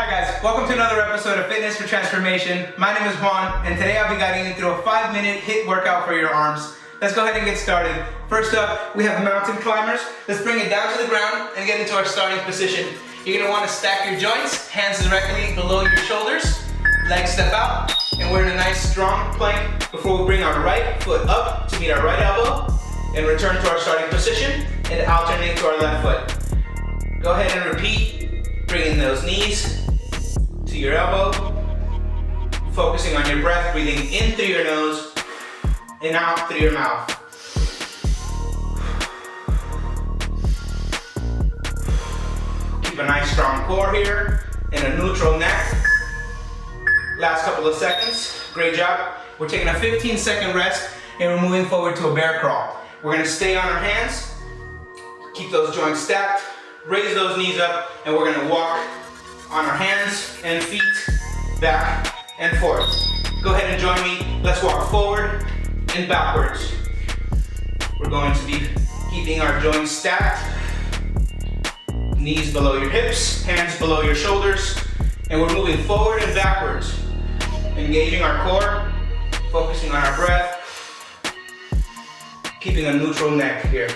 Hi guys, welcome to another episode of Fitness for Transformation. My name is Juan, and today I'll be guiding you through a 5-minute HIIT workout for your arms. Let's go ahead and get started. First up, we have mountain climbers. Let's bring it down to the ground and get into our starting position. You're gonna wanna stack your joints, hands directly below your shoulders, legs step out, and we're in a nice strong plank before we bring our right foot up to meet our right elbow and return to our starting position and alternate to our left foot. Go ahead and repeat, bringing those knees to your elbow, focusing on your breath, breathing in through your nose and out through your mouth. Keep a nice strong core here and a neutral neck. Last couple of seconds, great job. We're taking a 15-second rest and we're moving forward to a bear crawl. We're gonna stay on our hands, keep those joints stacked, raise those knees up, and we're gonna walk on our hands and feet, back and forth. Go ahead and join me. Let's walk forward and backwards. We're going to be keeping our joints stacked, knees below your hips, hands below your shoulders, and we're moving forward and backwards, engaging our core, focusing on our breath, keeping a neutral neck here.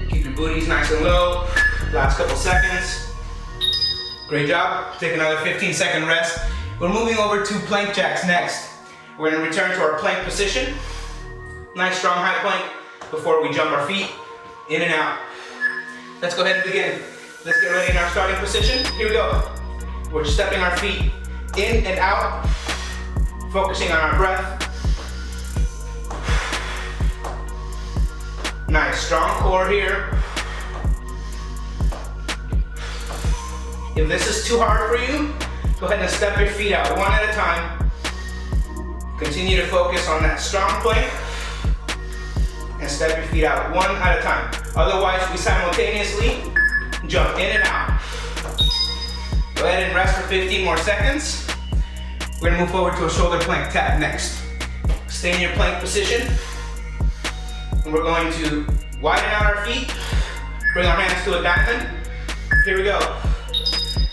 Keep your booties nice and low. Last couple seconds. Great job. Take another 15-second rest. We're moving over to plank jacks next. We're going to return to our plank position. Nice strong high plank before we jump our feet in and out. Let's go ahead and begin. Let's get ready in our starting position. Here we go. We're stepping our feet in and out, focusing on our breath. Nice strong core here. If this is too hard for you, go ahead and step your feet out one at a time. Continue to focus on that strong plank and step your feet out one at a time. Otherwise, we simultaneously jump in and out. Go ahead and rest for 15 more seconds. We're gonna move forward to a shoulder plank tap next. Stay in your plank position. And we're going to widen out our feet, bring our hands to a diamond. Here we go.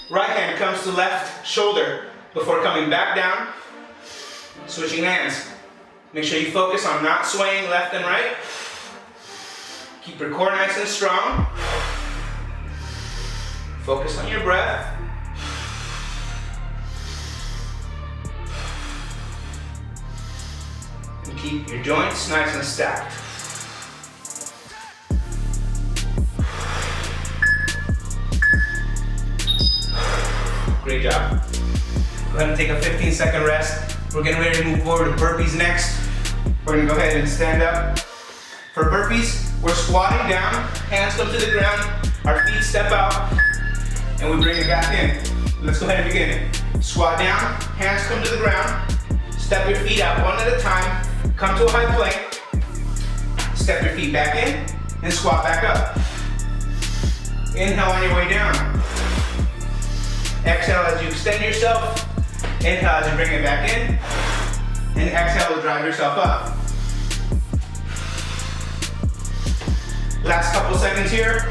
Right hand comes to left shoulder before coming back down. Switching hands. Make sure you focus on not swaying left and right. Keep your core nice and strong. Focus on your breath. And keep your joints nice and stacked. Great job. Go ahead and take a 15-second rest. We're getting ready to move forward to burpees next. We're gonna go ahead and stand up. For burpees, we're squatting down, hands come to the ground, our feet step out, and we bring it back in. Let's go ahead and begin. Squat down, hands come to the ground, step your feet out one at a time, come to a high plank, step your feet back in, and squat back up. Inhale on your way down. Exhale as you extend yourself. Inhale as you bring it back in. And exhale to drive yourself up. Last couple seconds here.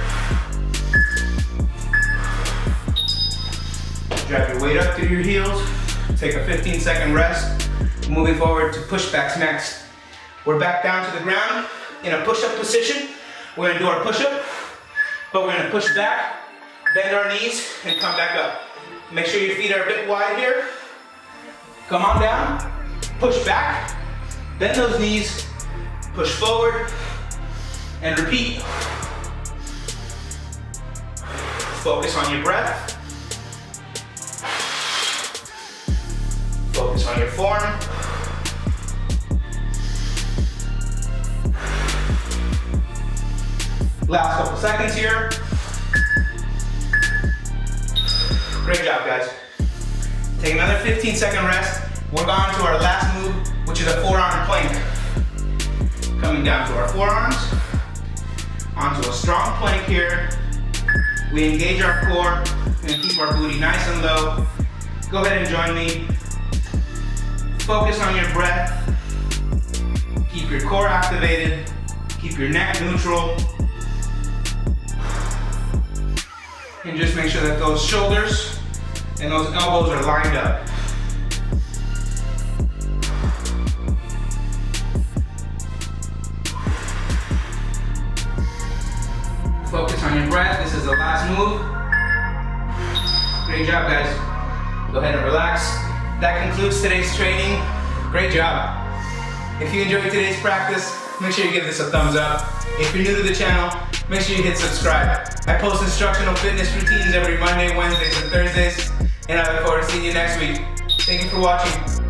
Drive your weight up through your heels. Take a 15-second rest. Moving forward to pushbacks next. We're back down to the ground in a push-up position. We're gonna do our push-up, but we're gonna push back, bend our knees, and come back up. Make sure your feet are a bit wide here. Come on down, push back, bend those knees, push forward, and repeat. Focus on your breath. Focus on your form. Last couple seconds here. Great job, guys. Take another 15-second rest. We're on to our last move, which is a forearm plank. Coming down to our forearms, onto a strong plank here. We engage our core and keep our booty nice and low. Go ahead and join me. Focus on your breath. Keep your core activated. Keep your neck neutral. And just make sure that those shoulders and those elbows are lined up. Focus on your breath. This is the last move. Great job, guys. Go ahead and relax. That concludes today's training. Great job. If you enjoyed today's practice, make sure you give this a thumbs up. If you're new to the channel, make sure you hit subscribe. I post instructional fitness routines every Monday, Wednesdays, and Thursdays, and I look forward to seeing you next week. Thank you for watching.